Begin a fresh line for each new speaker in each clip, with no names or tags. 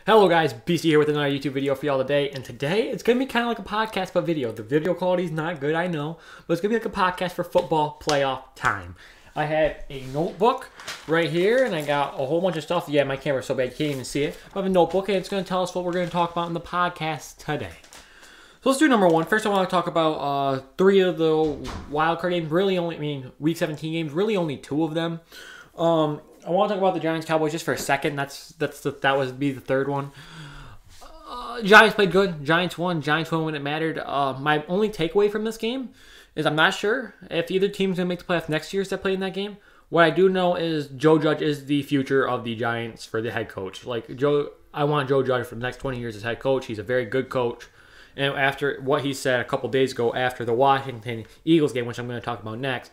Hello guys, BC here with another YouTube video for y'all today, and today it's going to be kind of like a podcast but video. The video quality is not good, I know, but it's going to be like a podcast for football playoff time. I have a notebook right here, and I got a whole bunch of stuff. Yeah, my camera's so bad you can't even see it. I have a notebook, and it's going to tell us what we're going to talk about in the podcast today. So let's do number one. First, I want to talk about 3 of the wildcard games. Really only, Week 17 games. Really only 2 of them. I want to talk about the Giants Cowboys just for a second. That would be the third one. Giants played good. Giants won. Giants won when it mattered. My only takeaway from this game is I'm not sure if either team's going to make the playoffs next year that play in that game. What I do know is Joe Judge is the future of the Giants for the head coach. I want Joe Judge for the next 20 years as head coach. He's a very good coach. And after what he said a couple days ago after the Washington Eagles game, which I'm going to talk about next,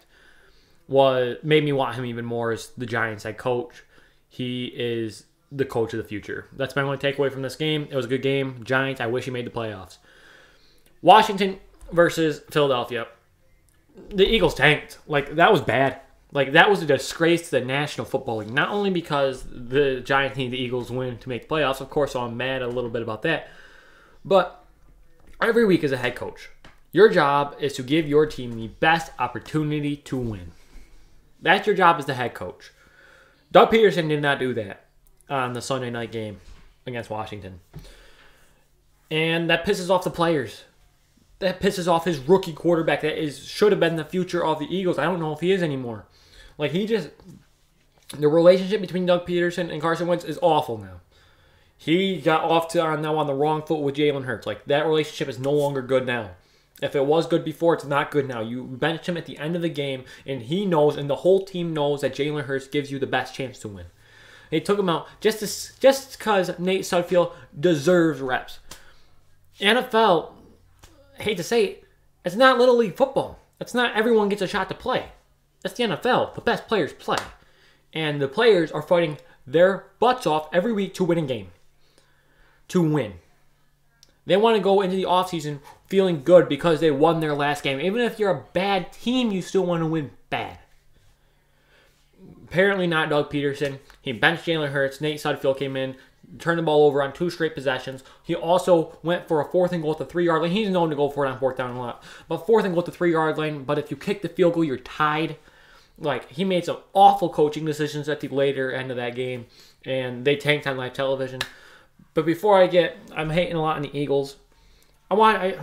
made me want him even more as the Giants head coach. He is the coach of the future. That's my only takeaway from this game. It was a good game. Giants, I wish he made the playoffs. Washington versus Philadelphia. The Eagles tanked. That was bad. That was a disgrace to the National Football League. Not only because the Giants need the Eagles win to make the playoffs. Of course, I'm mad a little bit about that. But every week as a head coach, your job is to give your team the best opportunity to win. That's your job as the head coach. Doug Peterson did not do that on the Sunday night game against Washington. And that pisses off the players. That pisses off his rookie quarterback that should have been the future of the Eagles. I don't know if he is anymore. The relationship between Doug Peterson and Carson Wentz is awful now. He got off on the wrong foot with Jalen Hurts. That relationship is no longer good now. If it was good before, it's not good now. You bench him at the end of the game, and he knows, and the whole team knows that Jalen Hurts gives you the best chance to win. They took him out just because Nate Sudfeld deserves reps. NFL, I hate to say it, it's not Little League football. It's not everyone gets a shot to play. That's the NFL. The best players play. And the players are fighting their butts off every week to win a game. To win. They want to go into the offseason feeling good because they won their last game. Even if you're a bad team, you still want to win bad. Apparently not Doug Peterson. He benched Jalen Hurts. Nate Sudfeld came in, turned the ball over on 2 straight possessions. He also went for a 4th and goal at the 3-yard line. He's known to go for it on 4th down a lot. But 4th and goal at the 3-yard line. But if you kick the field goal, you're tied. He made some awful coaching decisions at the later end of that game. And they tanked on live television. But before I'm hating a lot on the Eagles. I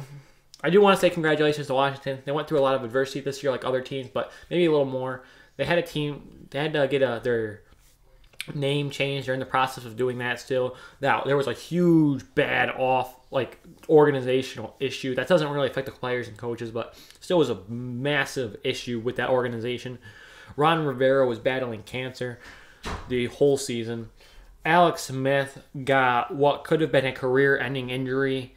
do want to say congratulations to Washington. They went through a lot of adversity this year like other teams, but maybe a little more. They had to get their name changed. They're in the process of doing that still. Now, there was a huge bad organizational issue. That doesn't really affect the players and coaches, but still was a massive issue with that organization. Ron Rivera was battling cancer the whole season. Alex Smith got what could have been a career-ending injury,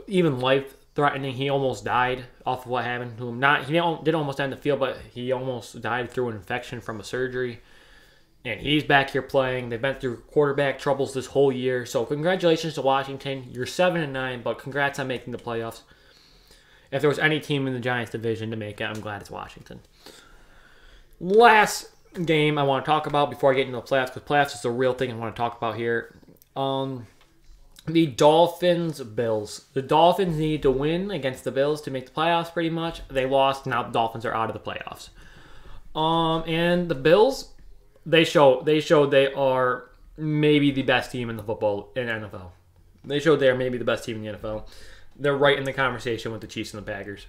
even life-threatening. He almost died off of what happened to him. He didn't almost die in the field, but he almost died through an infection from a surgery. And he's back here playing. They've been through quarterback troubles this whole year. So congratulations to Washington. You're 7-9, but congrats on making the playoffs. If there was any team in the Giants division to make it, I'm glad it's Washington. Last game I want to talk about before I get into the playoffs, because playoffs is the real thing I want to talk about here. The Dolphins Bills. The Dolphins need to win against the Bills to make the playoffs pretty much. They lost. Now the Dolphins are out of the playoffs. And the Bills, they showed they are maybe the best team in the NFL. They showed they are maybe the best team in the NFL. They're right in the conversation with the Chiefs and the Packers.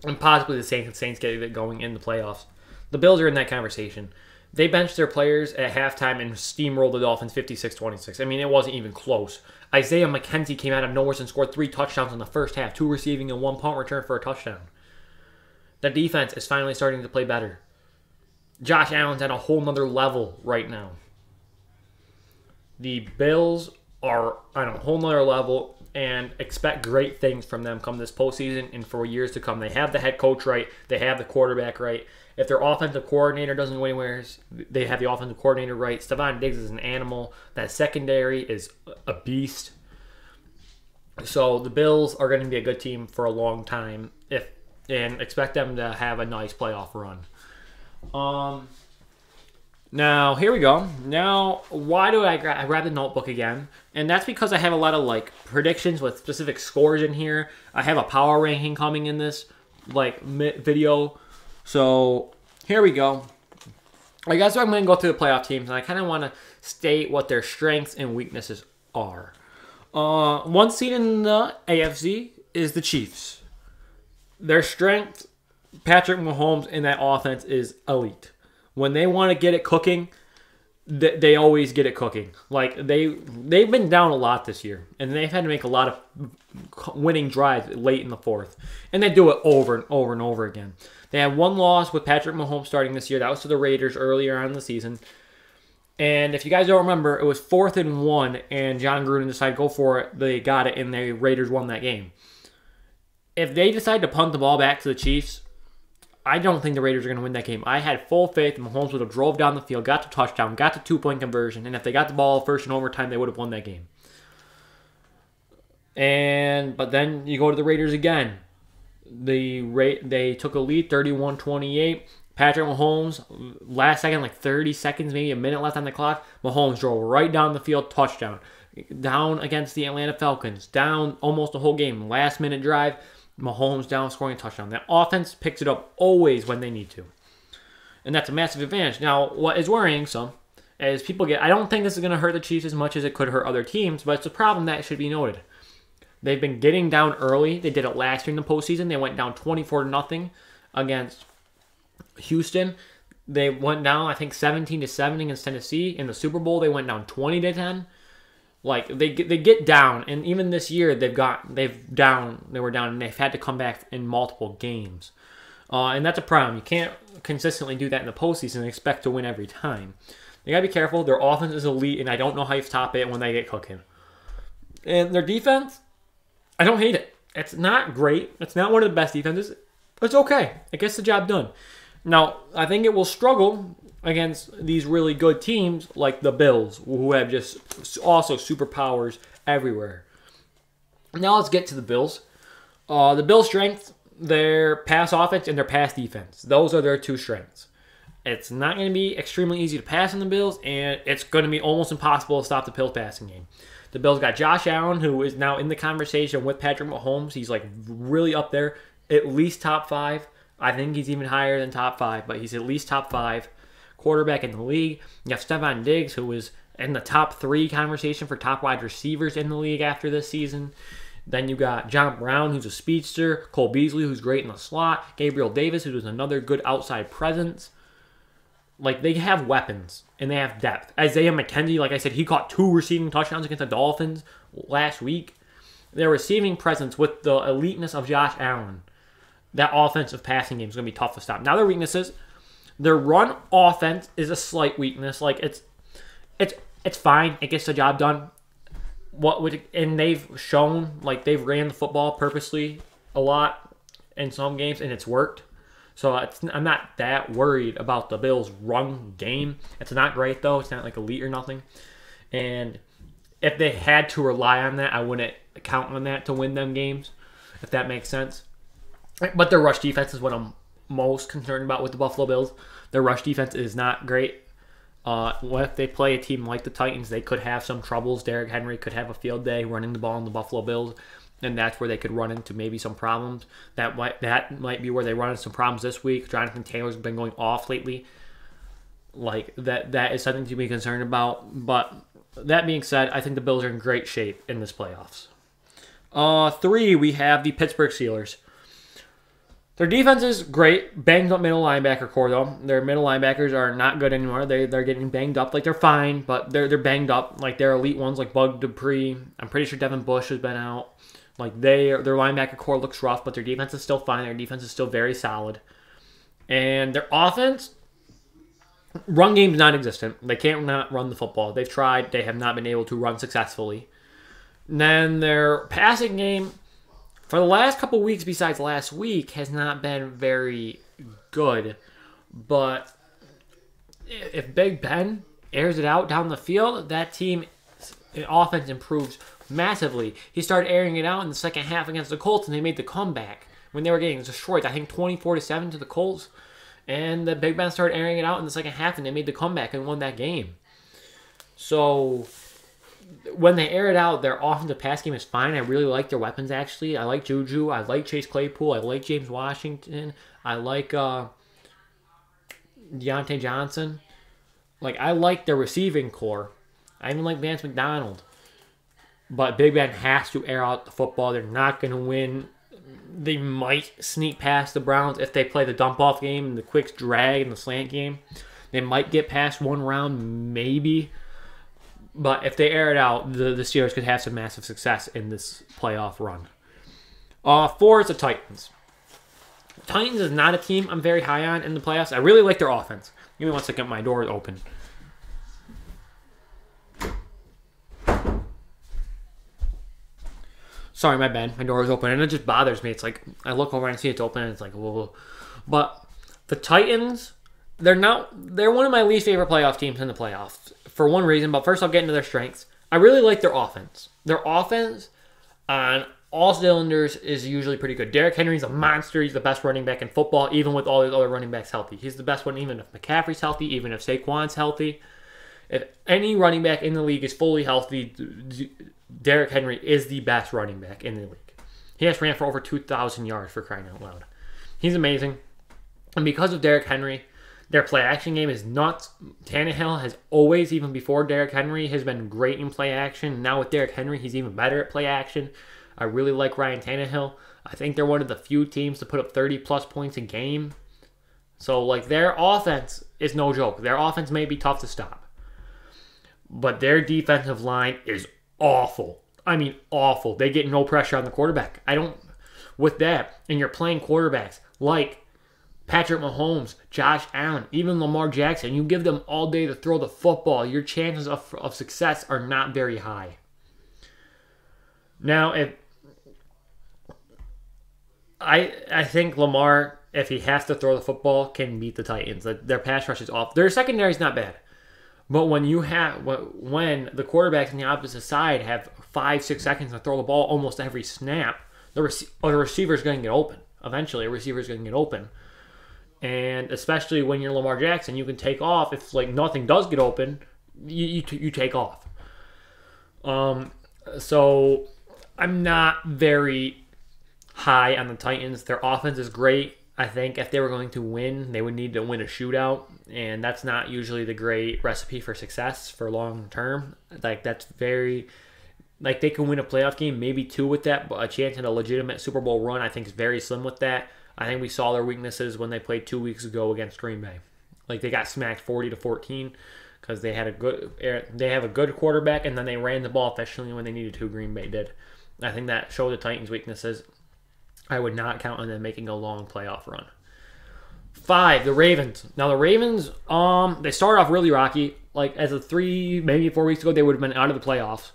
And possibly the Saints get it going in the playoffs. The Bills are in that conversation. They benched their players at halftime and steamrolled the Dolphins 56-26. It wasn't even close. Isaiah McKenzie came out of nowhere and scored 3 touchdowns in the first half, 2 receiving and 1 punt return for a touchdown. The defense is finally starting to play better. Josh Allen's at a whole nother level right now. The Bills are on a whole nother level, and expect great things from them come this postseason and for years to come. They have the head coach right. They have the quarterback right. If their offensive coordinator doesn't go anywhere, they have the offensive coordinator right. Stephon Diggs is an animal. That secondary is a beast. So the Bills are going to be a good team for a long time, and expect them to have a nice playoff run. Now, here we go. Now, why do I grab the notebook again? And that's because I have a lot of, like, predictions with specific scores in here. I have a power ranking coming in this, like, video. So, here we go. I guess I'm going to go through the playoff teams, and I kind of want to state what their strengths and weaknesses are. One seed in the AFC is the Chiefs. Their strength, Patrick Mahomes in that offense is elite. When they want to get it cooking, they always get it cooking. Like, they've been down a lot this year, and they've had to make a lot of winning drives late in the fourth. And they do it over and over and over again. They had one loss with Patrick Mahomes starting this year. That was to the Raiders earlier on in the season. And if you guys don't remember, it was 4th and 1, and John Gruden decided to go for it. They got it, and the Raiders won that game. If they decide to punt the ball back to the Chiefs, I don't think the Raiders are going to win that game. I had full faith Mahomes would have drove down the field, got the touchdown, got the 2-point conversion, and if they got the ball first in overtime, they would have won that game. But then you go to the Raiders again. They took a lead, 31-28. Patrick Mahomes, last second, like 30 seconds, maybe a minute left on the clock. Mahomes drove right down the field, touchdown. Down against the Atlanta Falcons, down almost the whole game. Last minute drive. Mahomes down scoring a touchdown. That offense picks it up always when they need to. And that's a massive advantage. Now, what is worrying some is I don't think this is going to hurt the Chiefs as much as it could hurt other teams, but it's a problem that should be noted. They've been getting down early. They did it last year in the postseason. They went down 24-0 against Houston. They went down, I think, 17-7 against Tennessee. In the Super Bowl, they went down 20-10. Like, they get down, and even this year they were down, and they've had to come back in multiple games. And that's a problem. You can't consistently do that in the postseason and expect to win every time. You got to be careful. Their offense is elite, and I don't know how you stop it when they get cooking. And their defense, I don't hate it. It's not great. It's not one of the best defenses. But it's okay. It gets the job done. Now, I think it will struggle against these really good teams like the Bills, who have just also superpowers everywhere. Now let's get to the Bills. The Bills' strengths, their pass offense and their pass defense. Those are their two strengths. It's not going to be extremely easy to pass on the Bills, and it's going to be almost impossible to stop the Bills' passing game. The Bills got Josh Allen, who is now in the conversation with Patrick Mahomes. He's like really up there, at least top 5. I think he's even higher than top 5, but he's at least top 5 quarterback in the league. You have Stephon Diggs, who is in the top 3 conversation for top wide receivers in the league after this season. Then you got John Brown, who's a speedster. Cole Beasley, who's great in the slot. Gabriel Davis, who is another good outside presence. Like, they have weapons, and they have depth. Isaiah McKenzie, like I said, he caught 2 receiving touchdowns against the Dolphins last week. Their receiving presence with the eliteness of Josh Allen, that offensive passing game is going to be tough to stop. Now their weaknesses, their run offense is a slight weakness. Like, it's fine. It gets the job done. And they've shown, like, they've ran the football purposely a lot in some games, and it's worked. So I'm not that worried about the Bills' run game. It's not great, though. It's not, like, elite or nothing. And if they had to rely on that, I wouldn't count on that to win them games, if that makes sense. But their rush defense is what I'm most concerned about with the Buffalo Bills. Their rush defense is not great. If they play a team like the Titans, they could have some troubles. Derrick Henry could have a field day running the ball in the Buffalo Bills, and that's where they could run into maybe some problems. That might be where they run into some problems this week. Jonathan Taylor's been going off lately. Like, that is something to be concerned about. But that being said, I think the Bills are in great shape in this playoffs. 3, we have the Pittsburgh Steelers. Their defense is great. Banged up middle linebacker core, though. Their middle linebackers are not good anymore. They're getting banged up. Like, they're fine, but they're banged up. Like, they're elite ones, like Bud Dupree. I'm pretty sure Devin Bush has been out. Like, their linebacker core looks rough, but their defense is still fine. Their defense is still very solid. And their offense, run game is non-existent. They can't not run the football. They've tried. They have not been able to run successfully. And then their passing game, for the last couple weeks besides last week, has not been very good. But if Big Ben airs it out down the field, that team offense improves massively. He started airing it out in the second half against the Colts, and they made the comeback when they were getting destroyed. I think 24-7 to the Colts. And the Big Ben started airing it out in the second half, and they made the comeback and won that game. So when they air it out, their offensive pass game is fine. I really like their weapons, actually. I like Juju. I like Chase Claypool. I like James Washington. I like Deontay Johnson. Like, I like their receiving core. I even like Vance McDonald. But Big Ben has to air out the football. They're not going to win. They might sneak past the Browns if they play the dump-off game and the quick drag and the slant game. They might get past one round, maybe. But if they air it out, the Steelers could have some massive success in this playoff run. 4 is the Titans. Titans is not a team I'm very high on in the playoffs. I really like their offense. Give me 1 second. My door is open. Sorry, my bad. My door is open, and it just bothers me. It's like, I look over and see it's open, and it's like, whoa. But the Titans, they're one of my least favorite playoff teams in the playoffs for one reason. But first, I'll get into their strengths. I really like their offense. Their offense on all cylinders is usually pretty good. Derrick Henry's a monster. He's the best running back in football, even with all these other running backs healthy. He's the best one, even if McCaffrey's healthy, even if Saquon's healthy. If any running back in the league is fully healthy, Derrick Henry is the best running back in the league. He has ran for over 2,000 yards, for crying out loud. He's amazing. And because of Derrick Henry, their play-action game is nuts. Tannehill has always, even before Derrick Henry, has been great in play-action. Now with Derrick Henry, he's even better at play-action. I really like Ryan Tannehill. I think they're one of the few teams to put up 30-plus points a game. So, like, their offense is no joke. Their offense may be tough to stop. But their defensive line is awful. I mean, awful. They get no pressure on the quarterback. With that, and you're playing quarterbacks like Patrick Mahomes, Josh Allen, even Lamar Jackson, you give them all day to throw the football, your chances of success are not very high. Now, I think Lamar, if he has to throw the football, can beat the Titans. Their pass rush is off. Their secondary is not bad. But when the quarterbacks on the opposite side have 5-6 seconds to throw the ball almost every snap, the receiver's going to get open. Eventually, a receiver's going to get open. And especially when you're Lamar Jackson, you can take off. If like nothing does get open, you take off. So I'm not very high on the Titans. Their offense is great. I think if they were going to win, they would need to win a shootout, and that's not usually the great recipe for success for long term. Like, that's very, like, they can win a playoff game, maybe 2 with that, but a chance at a legitimate Super Bowl run, I think, is very slim with that. I think we saw their weaknesses when they played 2 weeks ago against Green Bay. Like, they got smacked 40-14 because they have a good quarterback, and then they ran the ball efficiently when they needed to. Green Bay did. I think that showed the Titans' weaknesses. I would not count on them making a long playoff run. 5, the Ravens. Now, the Ravens, they started off really rocky. Like, as of 3, maybe 4 weeks ago, they would have been out of the playoffs.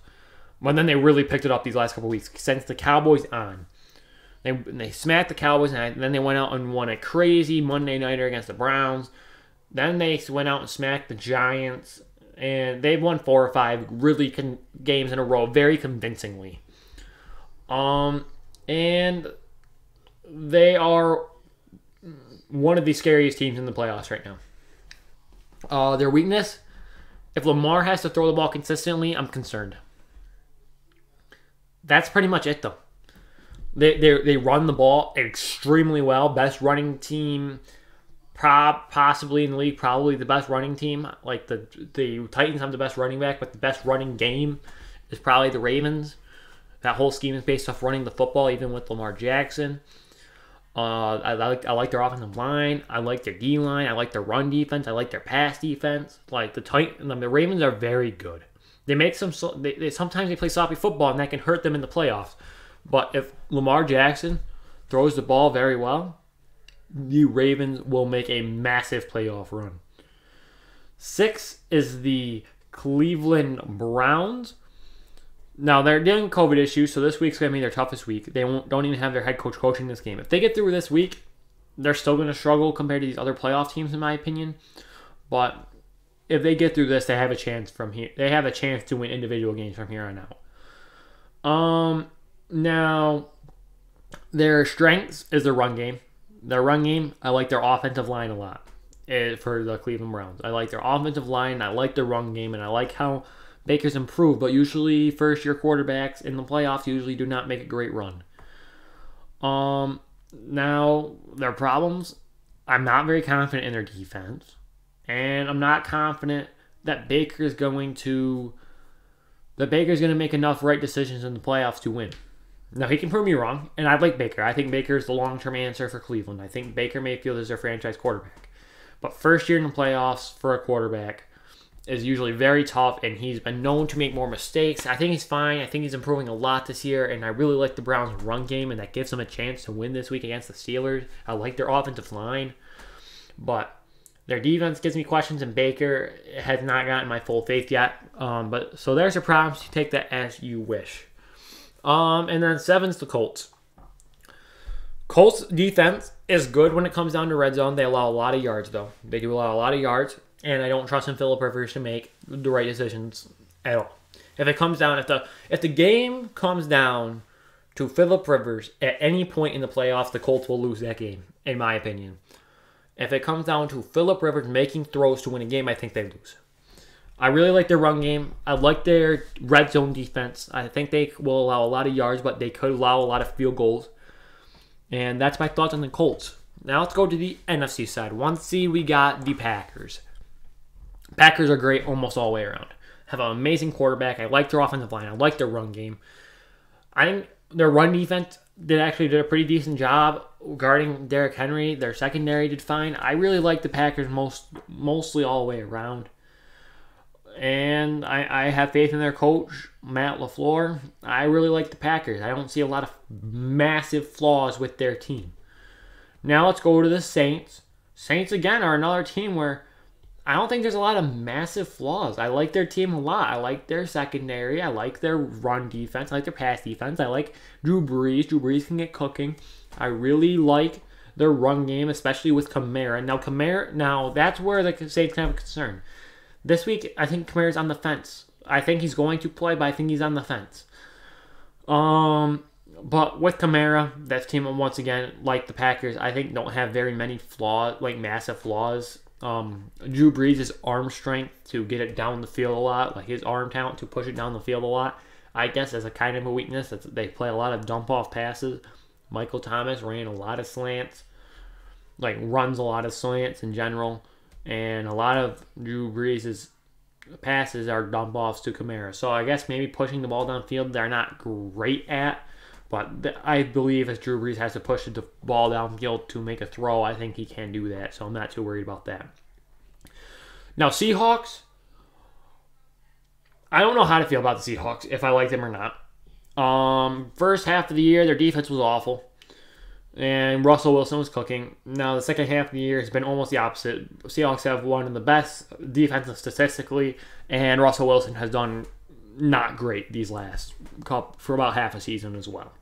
But then they really picked it up these last couple weeks, since the Cowboys on. They smacked the Cowboys, and then they went out and won a crazy Monday nighter against the Browns. Then they went out and smacked the Giants. And they've won 4 or 5 really games in a row, very convincingly. And they are one of the scariest teams in the playoffs right now. Their weakness, if Lamar has to throw the ball consistently, I'm concerned. That's pretty much it, though. They run the ball extremely well. Best running team, possibly in the league. Probably the best running team. Like, the Titans have the best running back, but the best running game is probably the Ravens. That whole scheme is based off running the football, even with Lamar Jackson. I like their offensive line. I like their D line. I like their run defense. I like their pass defense. Like, the Ravens are very good. They make sometimes they play sloppy football, and that can hurt them in the playoffs. But if Lamar Jackson throws the ball very well, the Ravens will make a massive playoff run. 6 is the Cleveland Browns. Now, they're dealing with COVID issues, so this week's going to be their toughest week. They don't even have their head coach coaching this game. If they get through this week, they're still going to struggle compared to these other playoff teams, in my opinion. But if they get through this, they have a chance from here. They have a chance to win individual games from here on out. Now, their strengths is their run game. Their run game, I like their offensive line a lot for the Cleveland Browns. I like their offensive line, I like their run game, and I like how Baker's improved. But usually first-year quarterbacks in the playoffs usually do not make a great run. Now, their problems, I'm not very confident in their defense. And I'm not confident that Baker's going to make enough right decisions in the playoffs to win. Now, he can prove me wrong, and I like Baker. I think Baker is the long-term answer for Cleveland. I think Baker Mayfield is their franchise quarterback. But first year in the playoffs for a quarterback is usually very tough, and he's been known to make more mistakes. I think he's fine. I think he's improving a lot this year, and I really like the Browns' run game, and that gives them a chance to win this week against the Steelers. I like their offensive line, but their defense gives me questions, and Baker has not gotten my full faith yet. So there's your problems. You take that as you wish. And then 7's the Colts. Colts defense is good when it comes down to red zone. They allow a lot of yards, though. They do allow a lot of yards, and I don't trust in Phillip Rivers to make the right decisions at all. If the game comes down to Phillip Rivers at any point in the playoffs, the Colts will lose that game, in my opinion. If it comes down to Phillip Rivers making throws to win a game, I think they lose. I really like their run game. I like their red zone defense. I think they will allow a lot of yards, but they could allow a lot of field goals. And that's my thoughts on the Colts. Now let's go to the NFC side. 1 seed, we got the Packers. Packers are great almost all the way around. Have an amazing quarterback. I like their offensive line. I like their run game. I think their run defense did a pretty decent job guarding Derrick Henry. Their secondary did fine. I really like the Packers mostly all the way around. And I have faith in their coach, Matt LaFleur. I really like the Packers. I don't see a lot of massive flaws with their team. Now let's go to the Saints. Saints, again, are another team where I don't think there's a lot of massive flaws. I like their team a lot. I like their secondary. I like their run defense. I like their pass defense. I like Drew Brees. Drew Brees can get cooking. I really like their run game, especially with Kamara. Now that's where the Saints can have a concern. This week, I think Kamara's on the fence. I think he's going to play, but I think he's on the fence. But with Kamara, that team, once again, like the Packers, I think don't have very many flaws, like massive flaws. Drew Brees' arm strength to get it down the field a lot, like his arm talent to push it down the field a lot, I guess is a kind of a weakness. They play a lot of dump-off passes. Michael Thomas ran a lot of slants, runs a lot of slants in general. And a lot of Drew Brees' passes are dump-offs to Kamara. So I guess maybe pushing the ball downfield they're not great at. But I believe if Drew Brees has to push the ball downfield to make a throw, I think he can do that. So I'm not too worried about that. Now, Seahawks. I don't know how to feel about the Seahawks, if I like them or not. First half of the year, their defense was awful. And Russell Wilson was cooking. Now, the second half of the year has been almost the opposite. Seahawks have one of the best defenses statistically, and Russell Wilson has done not great these last couple, for about half a season as well.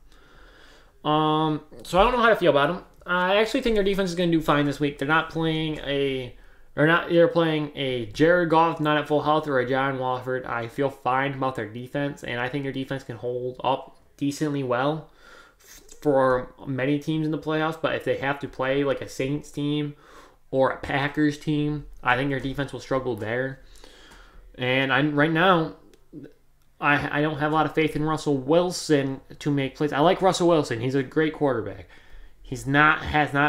So I don't know how to feel about them. I actually think their defense is going to do fine this week. They're playing a Jared Goff not at full health or a John Wofford. I feel fine about their defense, and I think their defense can hold up decently well for many teams in the playoffs. But if they have to play like a Saints team or a Packers team, I think their defense will struggle there. And right now, I don't have a lot of faith in Russell Wilson to make plays. I like Russell Wilson. He's a great quarterback. Has not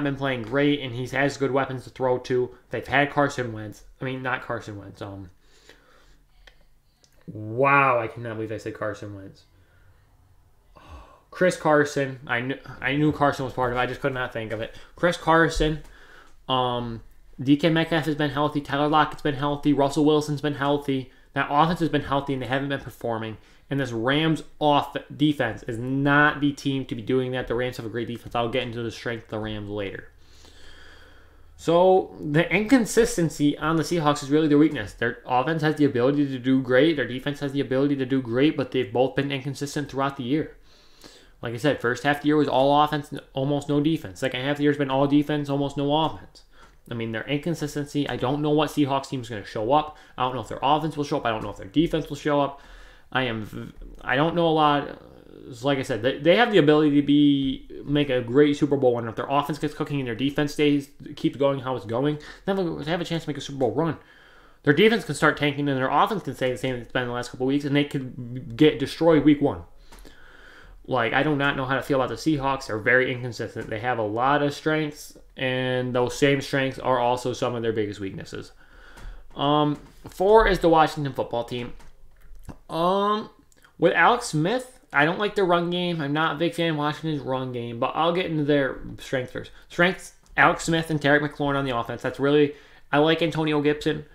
been playing great, and he has good weapons to throw to. They've had Carson Wentz. I mean, not Carson Wentz. Wow, I cannot believe I said Carson Wentz. Chris Carson. I knew Carson was part of it. I just could not think of it. Chris Carson. DK Metcalf has been healthy. Tyler Lockett's been healthy. Russell Wilson's been healthy. That offense has been healthy, and they haven't been performing. And this Rams defense is not the team to be doing that. The Rams have a great defense. I'll get into the strength of the Rams later. So the inconsistency on the Seahawks is really their weakness. Their offense has the ability to do great. Their defense has the ability to do great, but they've both been inconsistent throughout the year. Like I said, first half of the year was all offense, almost no defense. Second half of the year has been all defense, almost no offense. I mean, their inconsistency, I don't know what Seahawks team is going to show up. I don't know if their offense will show up. I don't know if their defense will show up. I don't know a lot. like I said, they have the ability to make a great Super Bowl run. If their offense gets cooking and their defense keeps going how it's going, they have a chance to make a Super Bowl run. Their defense can start tanking, and their offense can stay the same as it's been in the last couple of weeks, and they could get destroyed week 1. Like, I do not know how to feel about the Seahawks. They're very inconsistent. They have a lot of strengths, and those same strengths are also some of their biggest weaknesses. 4 is the Washington football team. With Alex Smith, I don't like their run game. I'm not a big fan of Washington's run game, but I'll get into their strengths first. Strengths, Alex Smith and Terry McLaurin on the offense. I like Antonio Gibson,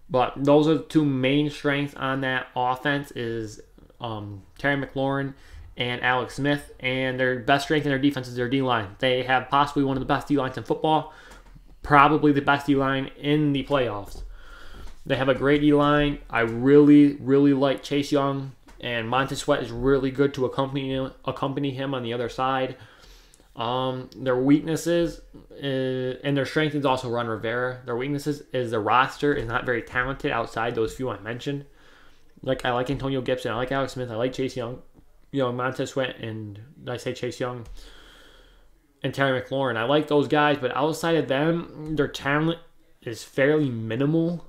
but those are the 2 main strengths on that offense is Terry McLaurin and Alex Smith, and their best strength in their defense is their D-line. They have possibly one of the best D-lines in football, probably the best D-line in the playoffs. They have a great D-line. I really, really like Chase Young, and Montez Sweat is really good to accompany him on the other side. Their weaknesses and their strength is also Ron Rivera. Their weaknesses is the roster is not very talented outside those few I mentioned. Like, I like Antonio Gibson. I like Alex Smith. I like Chase Young. Montez Sweat and I say Chase Young and Terry McLaurin. I like those guys, but outside of them, their talent is fairly minimal.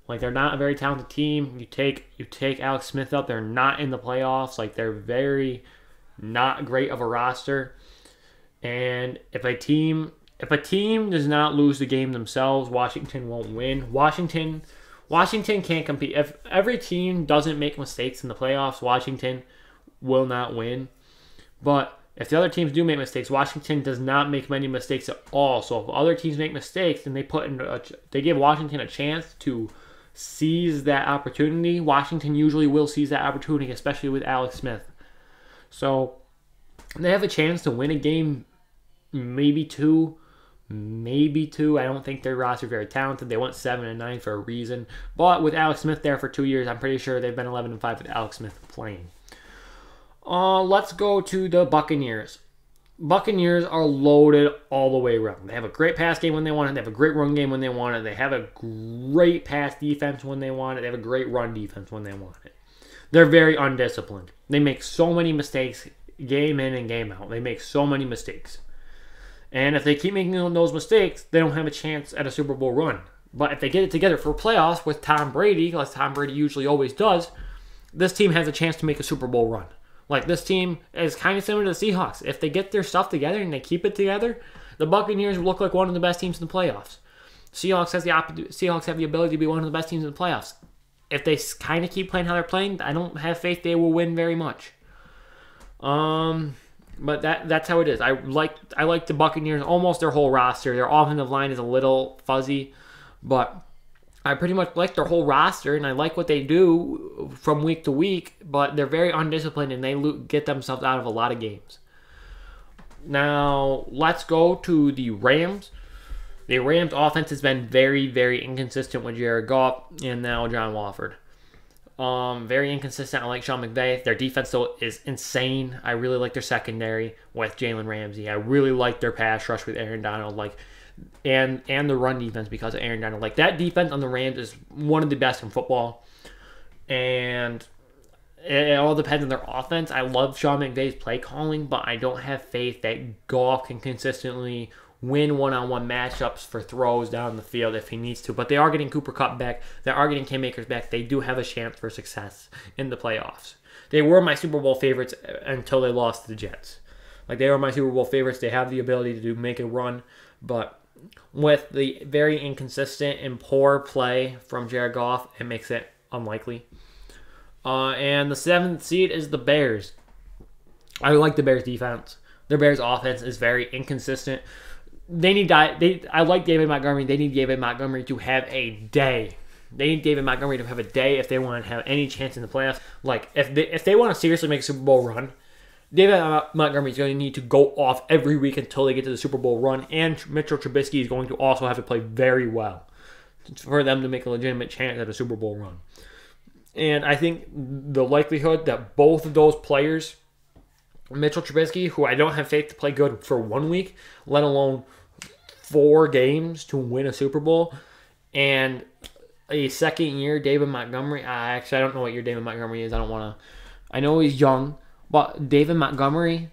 Like, they're not a very talented team. You take Alex Smith up, they're not in the playoffs. Like, they're very not great of a roster. And if a team does not lose the game themselves, Washington won't win. Washington can't compete. If every team doesn't make mistakes in the playoffs, Washington will not win. But if the other teams do make mistakes, Washington does not make many mistakes at all. So if other teams make mistakes and they give Washington a chance to seize that opportunity, Washington usually will seize that opportunity, especially with Alex Smith. So they have a chance to win a game, maybe 2. I don't think their roster is very talented. They went 7-9 for a reason. But with Alex Smith there for 2 years, I'm pretty sure they've been 11-5 with Alex Smith playing. Let's go to the Buccaneers. Buccaneers are loaded all the way around. They have a great pass game when they want it. They have a great run game when they want it. They have a great pass defense when they want it. They have a great run defense when they want it. They're very undisciplined. They make so many mistakes game in and game out. They make so many mistakes. And if they keep making those mistakes, they don't have a chance at a Super Bowl run. But if they get it together for playoffs with Tom Brady, like Tom Brady usually always does, this team has a chance to make a Super Bowl run. Like, this team is kind of similar to the Seahawks. If they get their stuff together and they keep it together, the Buccaneers look like one of the best teams in the playoffs. Seahawks have the ability to be one of the best teams in the playoffs. If they kind of keep playing how they're playing, I don't have faith they will win very much. But that's how it is. I like the Buccaneers, almost their whole roster. Their offensive line is a little fuzzy, but I pretty much like their whole roster, and I like what they do from week to week, but they're very undisciplined, and they get themselves out of a lot of games. Now, let's go to the Rams. The Rams' offense has been very, very inconsistent with Jared Goff and now John Wolford. Very inconsistent. I like Sean McVay. Their defense, though, is insane. I really like their secondary with Jalen Ramsey. I really like their pass rush with Aaron Donald. And the run defense because of Aaron Donald. Like, that defense on the Rams is one of the best in football. And it all depends on their offense. I love Sean McVay's play calling, but I don't have faith that Goff can consistently win one-on-one matchups for throws down the field if he needs to. But they are getting Cooper Kupp back. They are getting Cam Akers back. They do have a chance for success in the playoffs. They were my Super Bowl favorites until they lost to the Jets. Like, they were my Super Bowl favorites. They have the ability to make a run, but with the very inconsistent and poor play from Jared Goff, it makes it unlikely. And the 7th seed is the Bears. I like the Bears' defense. Their Bears' offense is very inconsistent. I like David Montgomery. They need David Montgomery to have a day. They need David Montgomery to have a day if they want to have any chance in the playoffs. Like, if they want to seriously make a Super Bowl run, David Montgomery is going to need to go off every week until they get to the Super Bowl run, and Mitchell Trubisky is going to also have to play very well for them to make a legitimate chance at a Super Bowl run. And I think the likelihood that both of those players, Mitchell Trubisky, who I don't have faith to play good for 1 week, let alone 4 games to win a Super Bowl, and a second year David Montgomery. I don't know what year David Montgomery is. I know he's young, but David Montgomery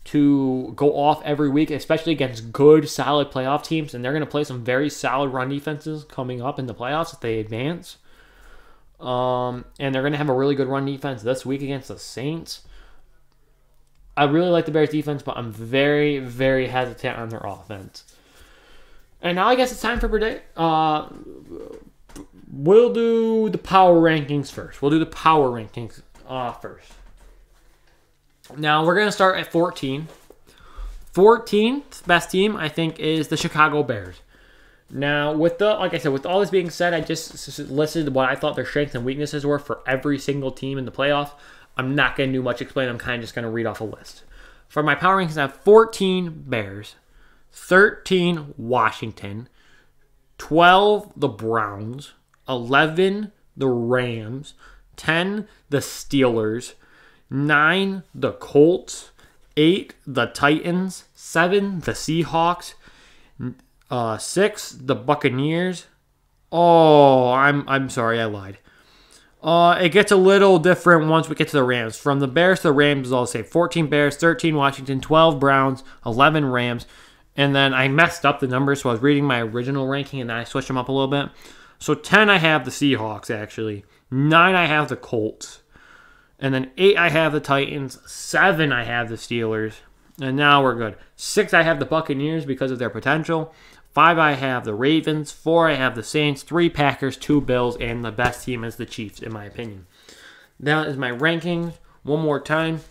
to go off every week, especially against good, solid playoff teams, and they're going to play some very solid run defenses coming up in the playoffs if they advance. And they're going to have a really good run defense this week against the Saints. I really like the Bears defense, but I'm very, very hesitant on their offense. And now I guess it's time for predict. We'll do the power rankings first. First. Now we're going to start at 14. 14th best team, I think, is the Chicago Bears. Now, with all this being said, I just listed what I thought their strengths and weaknesses were for every single team in the playoffs. I'm not going to do much explaining. I'm kind of just going to read off a list. For my power rankings, I have 14 Bears, 13 Washington, 12 the Browns, 11 the Rams, 10 the Steelers, 9 the Colts, 8 the Titans, 7 the Seahawks, 6 the Buccaneers. Oh, I'm sorry, I lied. It gets a little different once we get to the Rams. From the Bears to the Rams, I'll say 14 Bears, 13 Washington, 12 Browns, 11 Rams. And then I messed up the numbers, so I was reading my original ranking, and then I switched them up a little bit. So 10 I have the Seahawks, actually. 9 I have the Colts. And then 8 I have the Titans. 7 I have the Steelers. And now we're good. 6 I have the Buccaneers because of their potential. 5 I have the Ravens. 4 I have the Saints. 3 Packers. 2 Bills. And the best team is the Chiefs, in my opinion. That is my rankings. One more time.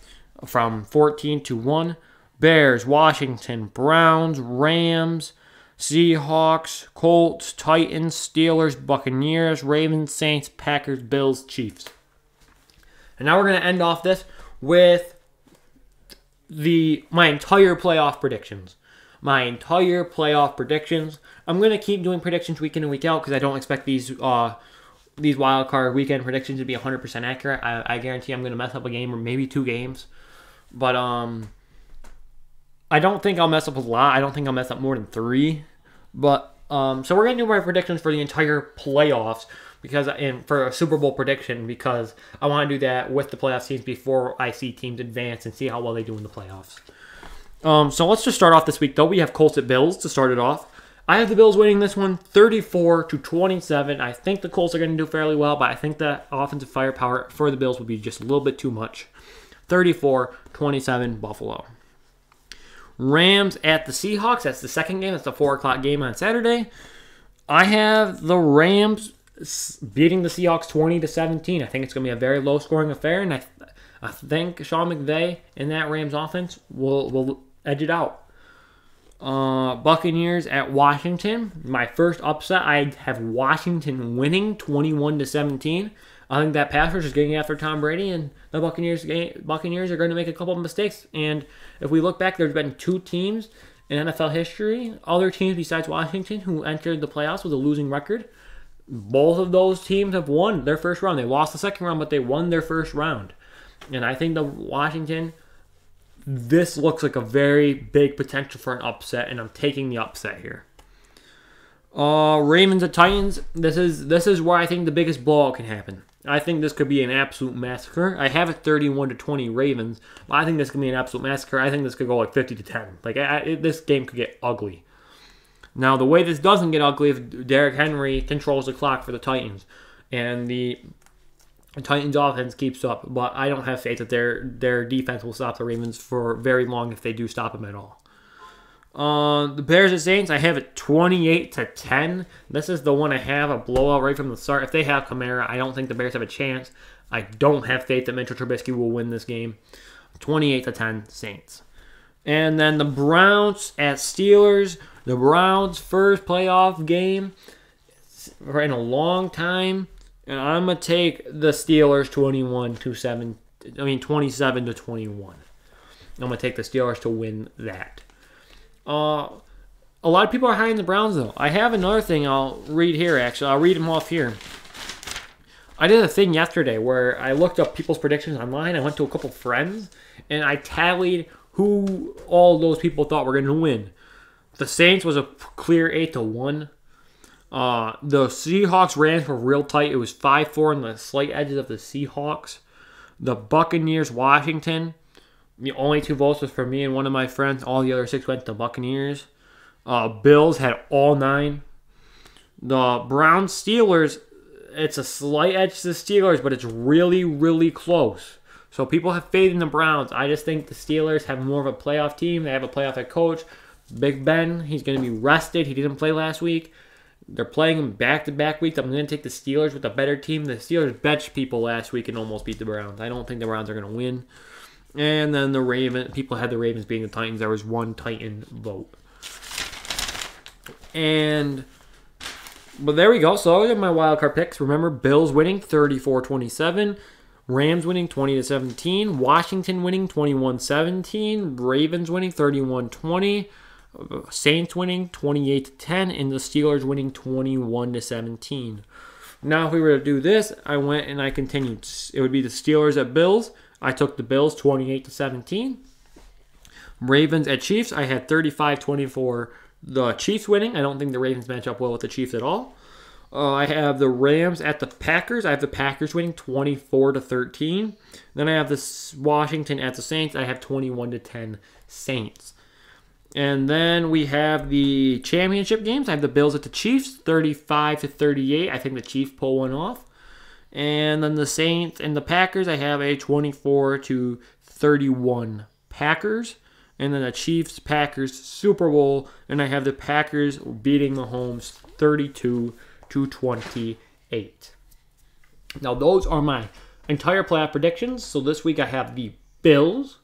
From 14 to 1. Bears, Washington, Browns, Rams, Seahawks, Colts, Titans, Steelers, Buccaneers, Ravens, Saints, Packers, Bills, Chiefs. And now we're going to end off this with my entire playoff predictions. I'm going to keep doing predictions week in and week out because I don't expect these wild card weekend predictions to be 100% accurate. I guarantee I'm going to mess up a game or maybe 2 games. But I don't think I'll mess up a lot. I don't think I'll mess up more than 3. But so we're going to do my predictions for the entire playoffs for a Super Bowl prediction because I want to do that with the playoff teams before I see teams advance and see how well they do in the playoffs. So let's just start off this week, though. We have Colts at Bills to start it off. I have the Bills winning this one 34-27. I think the Colts are going to do fairly well, but I think the offensive firepower for the Bills would be just a little bit too much. 34-27 Buffalo. Rams at the Seahawks. That's the second game. That's the 4 o'clock game on Saturday. I have the Rams beating the Seahawks 20-17. I think it's going to be a very low-scoring affair, and I think Sean McVay and that Rams offense will edge it out. Buccaneers at Washington. My first upset, I have Washington winning 21-17. I think that pass rush is getting after Tom Brady, and the Buccaneers are going to make a couple of mistakes. And if we look back, there's been 2 teams in NFL history, other teams besides Washington, who entered the playoffs with a losing record. Both of those teams have won their first round. They lost the second round, but they won their first round. And I think the Washington, this looks like a very big potential for an upset, and I'm taking the upset here. Ravens at Titans. This is where I think the biggest blowout can happen. I think this could be an absolute massacre. I have it 31-20 Ravens, but I think this could be an absolute massacre. I think this could go like 50-10. Like this game could get ugly. Now, the way this doesn't get ugly if Derrick Henry controls the clock for the Titans, and the Titans offense keeps up, but I don't have faith that their defense will stop the Ravens for very long if they do stop them at all. The Bears and Saints, I have it 28-10. This is the one I have, a blowout right from the start. If they have Kamara, I don't think the Bears have a chance. I don't have faith that Mitchell Trubisky will win this game. 28-10 Saints. And then the Browns at Steelers. The Browns' first playoff game in a long time. And I'm going to take the Steelers 27-21. I'm going to take the Steelers to win that. A lot of people are high in the Browns, though. I have another thing I'll read here, actually. I'll read them off here. I did a thing yesterday where I looked up people's predictions online. I went to a couple friends, and I tallied who all those people thought were going to win. The Saints was a clear 8-1. The Seahawks Rams were real tight. It was 5-4 on the slight edges of the Seahawks. The Buccaneers Washington The only 2 votes was for me and one of my friends. All the other 6 went to Buccaneers. Bills had all 9. The Browns Steelers, it's a slight edge to the Steelers, but it's really, really close. So people have faith in the Browns. I just think the Steelers have more of a playoff team. They have a playoff head coach. Big Ben, he's going to be rested. He didn't play last week. They're playing him back-to-back weeks. I'm going to take the Steelers with a better team. The Steelers benched people last week and almost beat the Browns. I don't think the Browns are going to win. And then the Ravens, people had the Ravens beating the Titans. There was 1 Titan vote. But there we go. So those are my wildcard picks. Remember, Bills winning 34-27. Rams winning 20-17. Washington winning 21-17. Ravens winning 31-20. Saints winning 28-10. And the Steelers winning 21-17. Now, if we were to do this, I went and I continued. It would be the Steelers at Bills. I took the Bills 28-17. Ravens at Chiefs. I had 35-24. The Chiefs winning. I don't think the Ravens match up well with the Chiefs at all. I have the Rams at the Packers. I have the Packers winning 24-13. Then I have the Washington at the Saints. I have 21-10 Saints. And then we have the championship games. I have the Bills at the Chiefs, 35-38. I think the Chiefs pull one off. And then the Saints and the Packers, I have a 24-31 Packers. And then the Chiefs-Packers Super Bowl, and I have the Packers beating Mahomes 32-28. Now, those are my entire playoff predictions. So this week I have the Bills.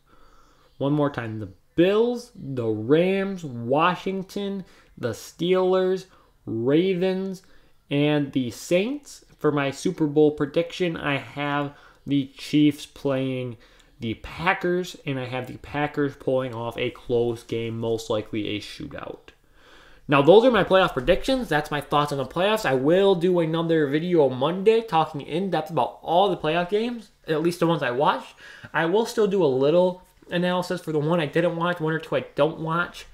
One more time. The Bills, the Rams, Washington, the Steelers, Ravens, and the Saints. For my Super Bowl prediction, I have the Chiefs playing the Packers, and I have the Packers pulling off a close game, most likely a shootout. Now, those are my playoff predictions. That's my thoughts on the playoffs. I will do another video Monday talking in depth about all the playoff games, at least the ones I watched. I will still do a little analysis for the one I didn't watch, 1 or 2 I don't watch.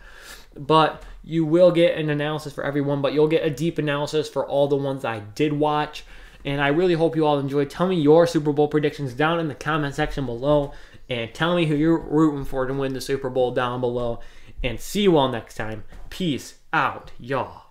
But you will get an analysis for everyone, but you'll get a deep analysis for all the ones I did watch. And I really hope you all enjoyed. Tell me your Super Bowl predictions down in the comment section below. And tell me who you're rooting for to win the Super Bowl down below. And see you all next time. Peace out, y'all.